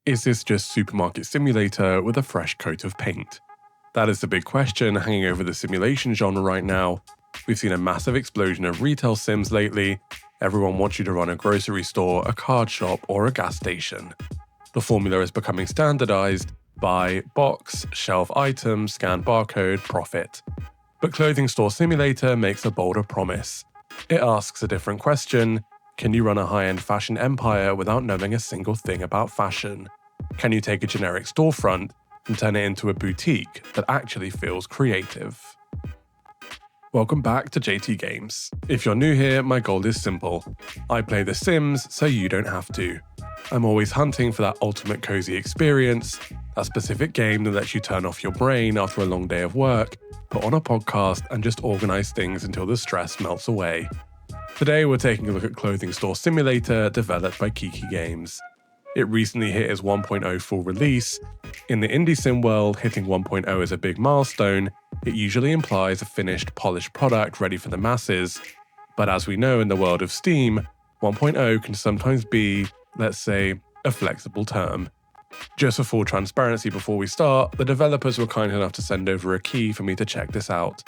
Is this just Supermarket Simulator with a fresh coat of paint? That is the big question hanging over the simulation genre right now. We've seen a massive explosion of retail sims lately. Everyone wants you to run a grocery store, a card shop, or a gas station. The formula is becoming standardized: buy, box, shelf item, scan barcode, profit. But Clothing Store Simulator makes a bolder promise. It asks a different question: can you run a high-end fashion empire without knowing a single thing about fashion? Can you take a generic storefront and turn it into a boutique that actually feels creative? Welcome back to JaeTeeGames. If you're new here, my goal is simple. I play The Sims so you don't have to. I'm always hunting for that ultimate cozy experience, that specific game that lets you turn off your brain after a long day of work, put on a podcast, and just organize things until the stress melts away. Today we're taking a look at Clothing Store Simulator, developed by Kiki Games. It recently hit its 1.0 full release. In the indie sim world, hitting 1.0 is a big milestone. It usually implies a finished, polished product ready for the masses. But as we know in the world of Steam, 1.0 can sometimes be, let's say, a flexible term. Just for full transparency before we start, the developers were kind enough to send over a key for me to check this out.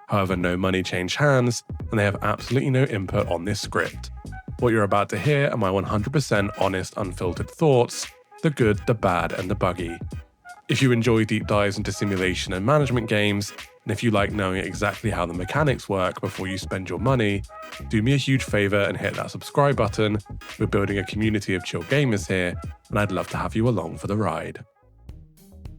However, no money changed hands, and they have absolutely no input on this script. What you're about to hear are my 100% honest, unfiltered thoughts, the good, the bad, and the buggy. If you enjoy deep dives into simulation and management games, and if you like knowing exactly how the mechanics work before you spend your money, do me a huge favour and hit that subscribe button. We're building a community of chill gamers here, and I'd love to have you along for the ride.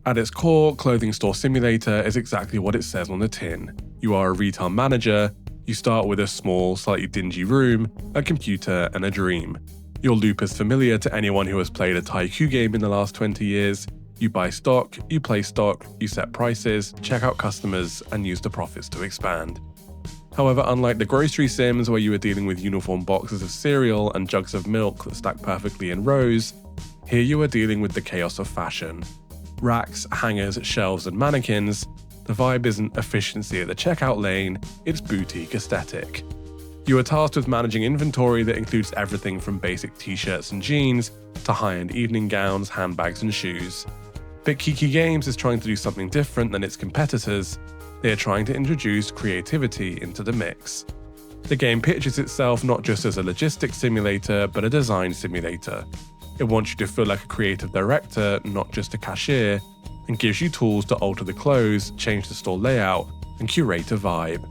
At its core, Clothing Store Simulator is exactly what it says on the tin. You are a retail manager. You start with a small, slightly dingy room, a computer, and a dream. Your loop is familiar to anyone who has played a Tycoon game in the last 20 years. You buy stock, you play stock, you set prices, check out customers, and use the profits to expand. However, unlike the grocery sims where you are dealing with uniform boxes of cereal and jugs of milk that stack perfectly in rows, here you are dealing with the chaos of fashion. Racks, hangers, shelves, and mannequins. The vibe isn't efficiency at the checkout lane, it's boutique aesthetic. You are tasked with managing inventory that includes everything from basic t-shirts and jeans to high-end evening gowns, handbags, and shoes. But Kiki Games is trying to do something different than its competitors. They are trying to introduce creativity into the mix. The game pitches itself not just as a logistics simulator, but a design simulator. It wants you to feel like a creative director, not just a cashier, and gives you tools to alter the clothes, change the store layout, and curate a vibe.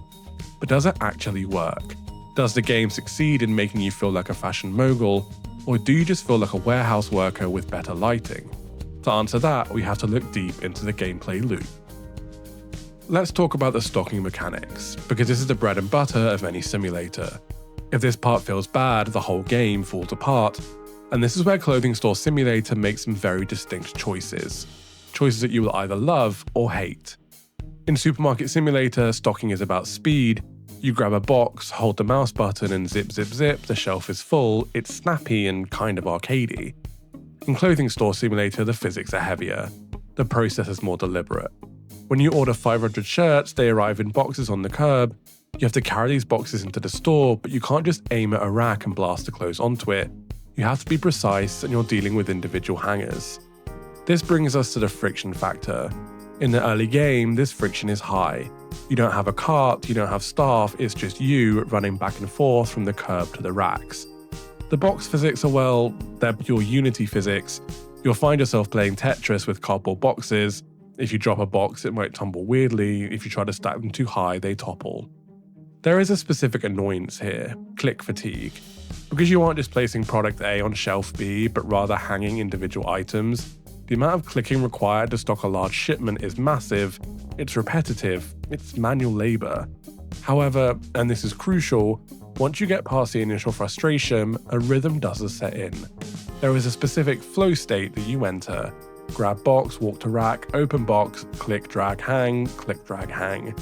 But does it actually work? Does the game succeed in making you feel like a fashion mogul, or do you just feel like a warehouse worker with better lighting? To answer that, we have to look deep into the gameplay loop. Let's talk about the stocking mechanics, because this is the bread and butter of any simulator. If this part feels bad, the whole game falls apart, and this is where Clothing Store Simulator makes some very distinct choices. Choices that you will either love or hate. In Supermarket Simulator, stocking is about speed. You grab a box, hold the mouse button, and zip zip zip, the shelf is full. It's snappy and kind of arcadey. In Clothing Store Simulator, the physics are heavier. The process is more deliberate. When you order 500 shirts, they arrive in boxes on the curb. You have to carry these boxes into the store, but you can't just aim at a rack and blast the clothes onto it. You have to be precise, and you're dealing with individual hangers. This brings us to the friction factor. In the early game, this friction is high. You don't have a cart, you don't have staff, it's just you running back and forth from the curb to the racks. The box physics are, well, they're pure Unity physics. You'll find yourself playing Tetris with cardboard boxes. If you drop a box, it might tumble weirdly. If you try to stack them too high, they topple. There is a specific annoyance here: click fatigue. Because you aren't just placing product A on shelf B, but rather hanging individual items, the amount of clicking required to stock a large shipment is massive, it's repetitive, it's manual labor. However, and this is crucial, once you get past the initial frustration, a rhythm does set in. There is a specific flow state that you enter. Grab box, walk to rack, open box, click, drag, hang, click, drag, hang.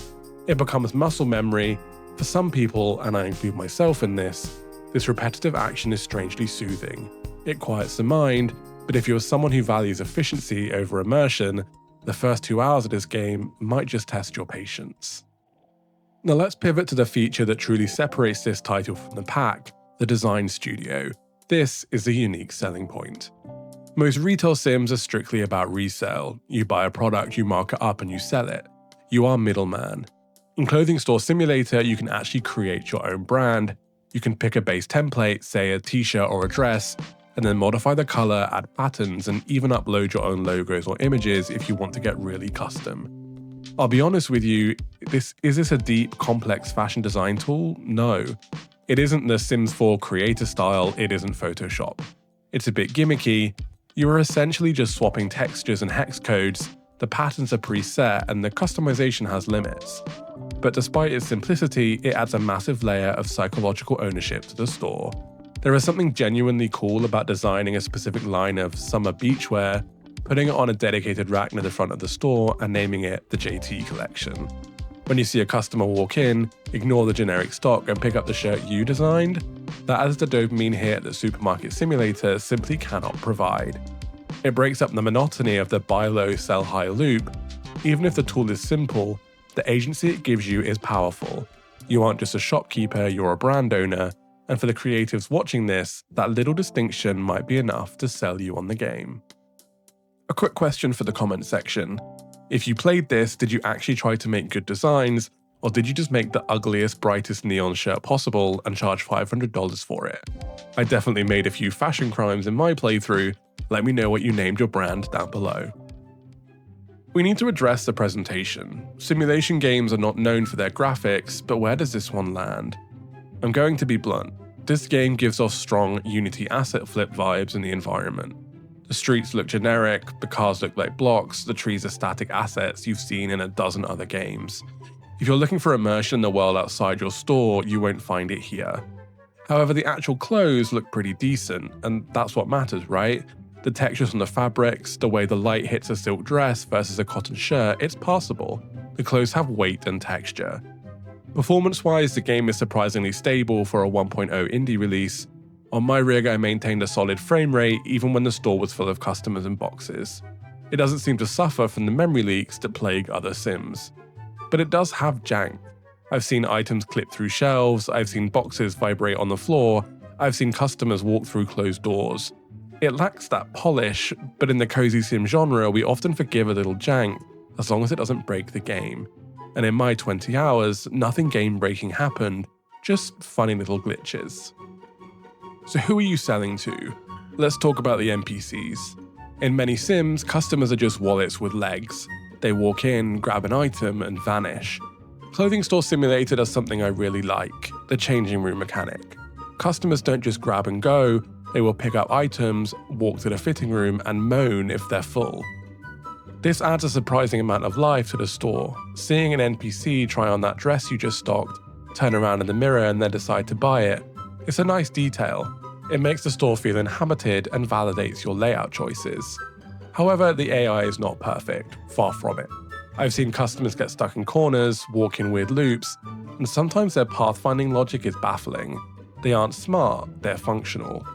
It becomes muscle memory. For some people, and I include myself in this repetitive action is strangely soothing. It quiets the mind, but if you're someone who values efficiency over immersion, the first 2 hours of this game might just test your patience. Now let's pivot to the feature that truly separates this title from the pack, the design studio. This is a unique selling point. Most retail sims are strictly about resale. You buy a product, you mark it up, and you sell it. You are middleman. In Clothing Store Simulator, you can actually create your own brand. You can pick a base template, say a t-shirt or a dress, and then modify the color, add patterns, and even upload your own logos or images if you want to get really custom. I'll be honest with you, is this a deep, complex fashion design tool? No. It isn't the Sims 4 creator style, it isn't Photoshop. It's a bit gimmicky. You are essentially just swapping textures and hex codes, the patterns are preset, and the customization has limits. But despite its simplicity, it adds a massive layer of psychological ownership to the store. There is something genuinely cool about designing a specific line of summer beachwear, putting it on a dedicated rack near the front of the store, and naming it the JT collection. When you see a customer walk in, ignore the generic stock and pick up the shirt you designed, that is the dopamine hit that Supermarket Simulator simply cannot provide. It breaks up the monotony of the buy low, sell high loop. Even if the tool is simple, the agency it gives you is powerful. You aren't just a shopkeeper, you're a brand owner, and for the creatives watching this, that little distinction might be enough to sell you on the game. A quick question for the comment section. If you played this, did you actually try to make good designs, or did you just make the ugliest, brightest neon shirt possible and charge $500 for it? I definitely made a few fashion crimes in my playthrough. Let me know what you named your brand down below. We need to address the presentation. Simulation games are not known for their graphics, but where does this one land? I'm going to be blunt. This game gives off strong Unity asset flip vibes in the environment. The streets look generic, the cars look like blocks, the trees are static assets you've seen in a dozen other games. If you're looking for immersion in the world outside your store, you won't find it here. However, the actual clothes look pretty decent, and that's what matters, right? The textures on the fabrics, the way the light hits a silk dress versus a cotton shirt, it's passable. The clothes have weight and texture. Performance-wise, the game is surprisingly stable for a 1.0 indie release. On my rig, I maintained a solid frame rate even when the store was full of customers and boxes. It doesn't seem to suffer from the memory leaks that plague other Sims. But it does have jank. I've seen items clip through shelves, I've seen boxes vibrate on the floor, I've seen customers walk through closed doors. It lacks that polish, but in the cozy sim genre, we often forgive a little jank as long as it doesn't break the game. And in my 20 hours, nothing game-breaking happened, just funny little glitches. So who are you selling to? Let's talk about the NPCs. In many Sims, customers are just wallets with legs. They walk in, grab an item, and vanish. Clothing Store Simulator does something I really like, the changing room mechanic. Customers don't just grab and go, they will pick up items, walk to the fitting room, and moan if they're full. This adds a surprising amount of life to the store. Seeing an NPC try on that dress you just stocked, turn around in the mirror and then decide to buy it, it's a nice detail. It makes the store feel inhabited and validates your layout choices. However, the AI is not perfect, far from it. I've seen customers get stuck in corners, walk in weird loops, and sometimes their pathfinding logic is baffling. They aren't smart, they're functional.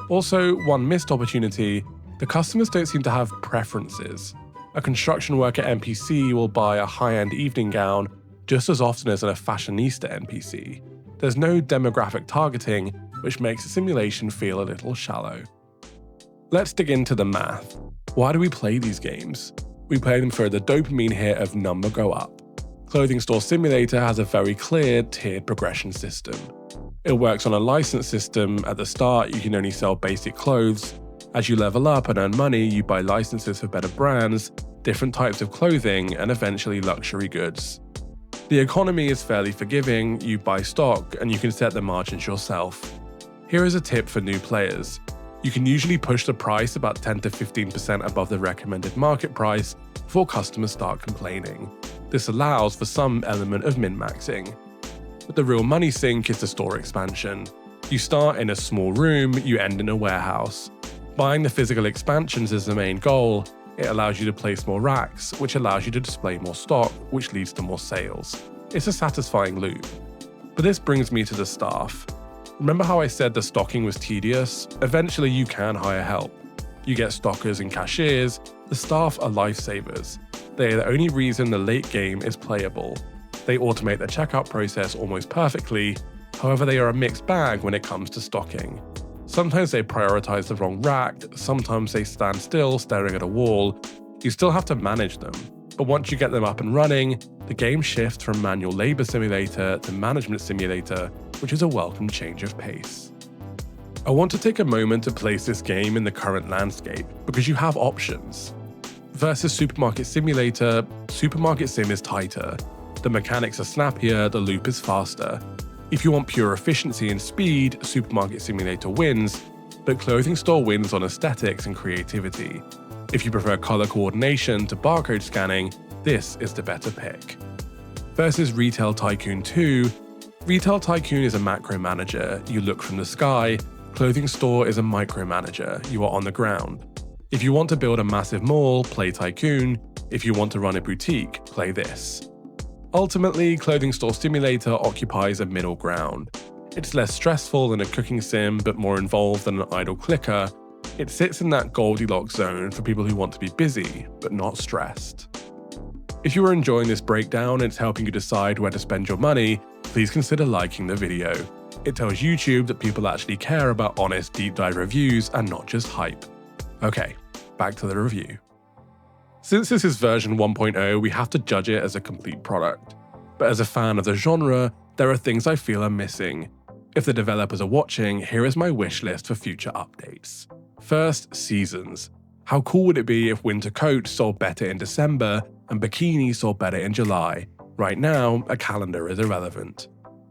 Also, one missed opportunity, the customers don't seem to have preferences. A construction worker NPC will buy a high-end evening gown just as often as a fashionista NPC. There's no demographic targeting, which makes the simulation feel a little shallow. Let's dig into the math. Why do we play these games? We play them for the dopamine hit of number go up. Clothing Store Simulator has a very clear tiered progression system. It works on a license system. At the start, you can only sell basic clothes. As you level up and earn money, you buy licenses for better brands, different types of clothing, and eventually luxury goods. The economy is fairly forgiving, you buy stock, and you can set the margins yourself. Here is a tip for new players. You can usually push the price about 10 to 15% above the recommended market price before customers start complaining. This allows for some element of min-maxing. But the real money sink is the store expansion. You start in a small room, you end in a warehouse. Buying the physical expansions is the main goal. It allows you to place more racks, which allows you to display more stock, which leads to more sales. It's a satisfying loop. But this brings me to the staff. Remember how I said the stocking was tedious? Eventually you can hire help. You get stockers and cashiers. The staff are lifesavers. They are the only reason the late game is playable. They automate the checkout process almost perfectly, however they are a mixed bag when it comes to stocking. Sometimes they prioritize the wrong rack, sometimes they stand still staring at a wall. You still have to manage them, but once you get them up and running, the game shifts from manual labor simulator to management simulator, which is a welcome change of pace. I want to take a moment to place this game in the current landscape, because you have options. Versus Supermarket Simulator, Supermarket Sim is tighter. The mechanics are snappier, the loop is faster. If you want pure efficiency and speed, Supermarket Simulator wins, but Clothing Store wins on aesthetics and creativity. If you prefer color coordination to barcode scanning, this is the better pick. Versus Retail Tycoon 2, Retail Tycoon is a macro manager, you look from the sky. Clothing Store is a micromanager, you are on the ground. If you want to build a massive mall, play Tycoon. If you want to run a boutique, play this. Ultimately, Clothing Store Simulator occupies a middle ground. It's less stressful than a cooking sim, but more involved than an idle clicker. It sits in that Goldilocks zone for people who want to be busy, but not stressed. If you are enjoying this breakdown and it's helping you decide where to spend your money, please consider liking the video. It tells YouTube that people actually care about honest deep dive reviews and not just hype. Okay, back to the review. Since this is version 1.0, we have to judge it as a complete product. But as a fan of the genre, there are things I feel are missing. If the developers are watching, here is my wish list for future updates. First, seasons. How cool would it be if winter coats sold better in December and bikinis sold better in July? Right now, a calendar is irrelevant.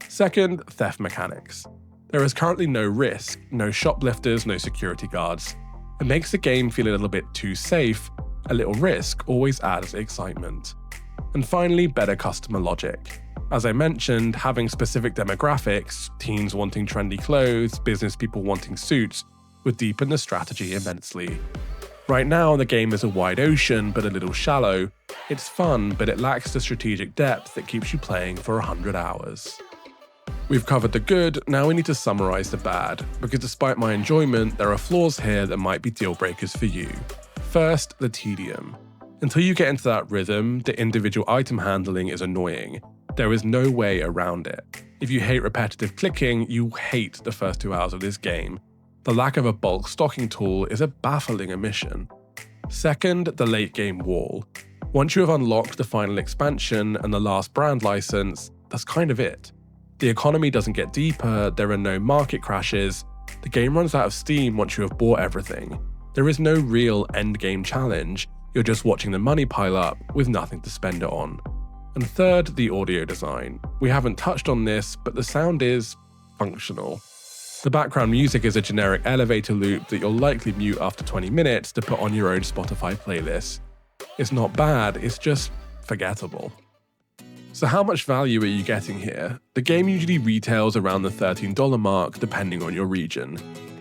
Second, theft mechanics. There is currently no risk, no shoplifters, no security guards. It makes the game feel a little bit too safe. A little risk always adds excitement. And finally, better customer logic. As I mentioned, having specific demographics, teens wanting trendy clothes, business people wanting suits, would deepen the strategy immensely. Right now, the game is a wide ocean, but a little shallow. It's fun, but it lacks the strategic depth that keeps you playing for 100 hours. We've covered the good, now we need to summarize the bad, because despite my enjoyment, there are flaws here that might be deal breakers for you. First, the tedium. Until you get into that rhythm, the individual item handling is annoying. There is no way around it. If you hate repetitive clicking, you hate the first 2 hours of this game. The lack of a bulk stocking tool is a baffling omission. Second, the late game wall. Once you have unlocked the final expansion and the last brand license, that's kind of it. The economy doesn't get deeper, there are no market crashes, the game runs out of steam once you have bought everything. There is no real endgame challenge, you're just watching the money pile up with nothing to spend it on. And third, the audio design. We haven't touched on this, but the sound is functional. The background music is a generic elevator loop that you'll likely mute after 20 minutes to put on your own Spotify playlist. It's not bad, it's just forgettable. So how much value are you getting here? The game usually retails around the $13 mark depending on your region.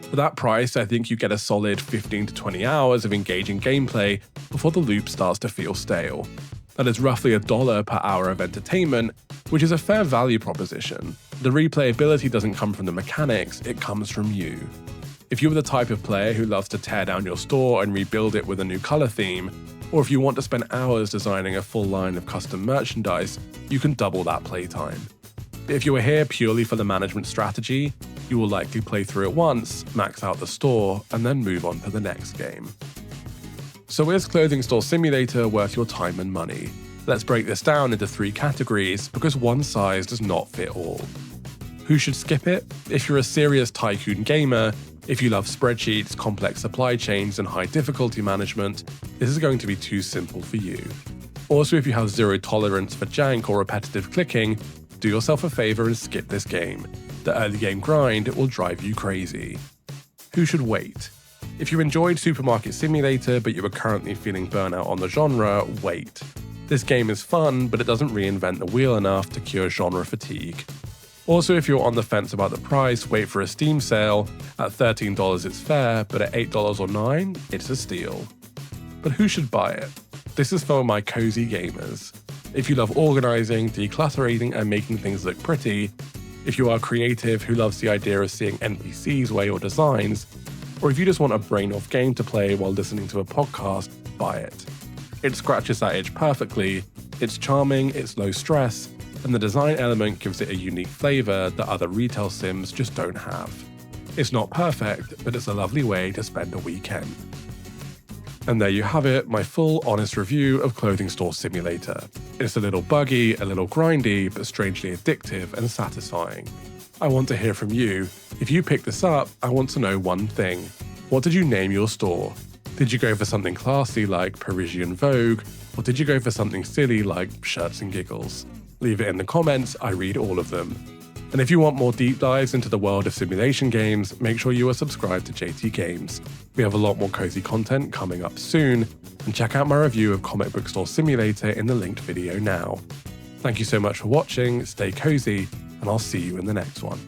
For that price, I think you get a solid 15 to 20 hours of engaging gameplay before the loop starts to feel stale. That is roughly $1 per hour of entertainment, which is a fair value proposition. The replayability doesn't come from the mechanics, it comes from you. If you're the type of player who loves to tear down your store and rebuild it with a new color theme, or if you want to spend hours designing a full line of custom merchandise, you can double that playtime. If you are here purely for the management strategy, you will likely play through it once, max out the store, and then move on to the next game. So is Clothing Store Simulator worth your time and money? Let's break this down into 3 categories because one size does not fit all. Who should skip it? If you're a serious Tycoon gamer, if you love spreadsheets, complex supply chains, and high difficulty management, this is going to be too simple for you. Also, if you have zero tolerance for jank or repetitive clicking, do yourself a favor and skip this game. The early game grind will drive you crazy. Who should wait? If you enjoyed Supermarket Simulator but you are currently feeling burnout on the genre, wait. This game is fun, but it doesn't reinvent the wheel enough to cure genre fatigue. Also, if you're on the fence about the price, wait for a Steam sale. At $13 it's fair, but at $8 or $9, it's a steal. But who should buy it? This is for my cozy gamers. If you love organizing, decluttering, and making things look pretty, if you are creative who loves the idea of seeing NPCs wear your designs, or if you just want a brain-off game to play while listening to a podcast, buy it. It scratches that itch perfectly, it's charming, it's low stress, and the design element gives it a unique flavor that other retail sims just don't have. It's not perfect, but it's a lovely way to spend a weekend. And there you have it, my full honest review of Clothing Store Simulator. It's a little buggy, a little grindy, but strangely addictive and satisfying. I want to hear from you. If you picked this up, I want to know one thing. What did you name your store? Did you go for something classy like Parisian Vogue, or did you go for something silly like Shirts and Giggles? Leave it in the comments, I read all of them. And if you want more deep dives into the world of simulation games, make sure you are subscribed to JaeTeeGames. We have a lot more cozy content coming up soon, and check out my review of Comic Book Store Simulator in the linked video now. Thank you so much for watching, stay cozy, and I'll see you in the next one.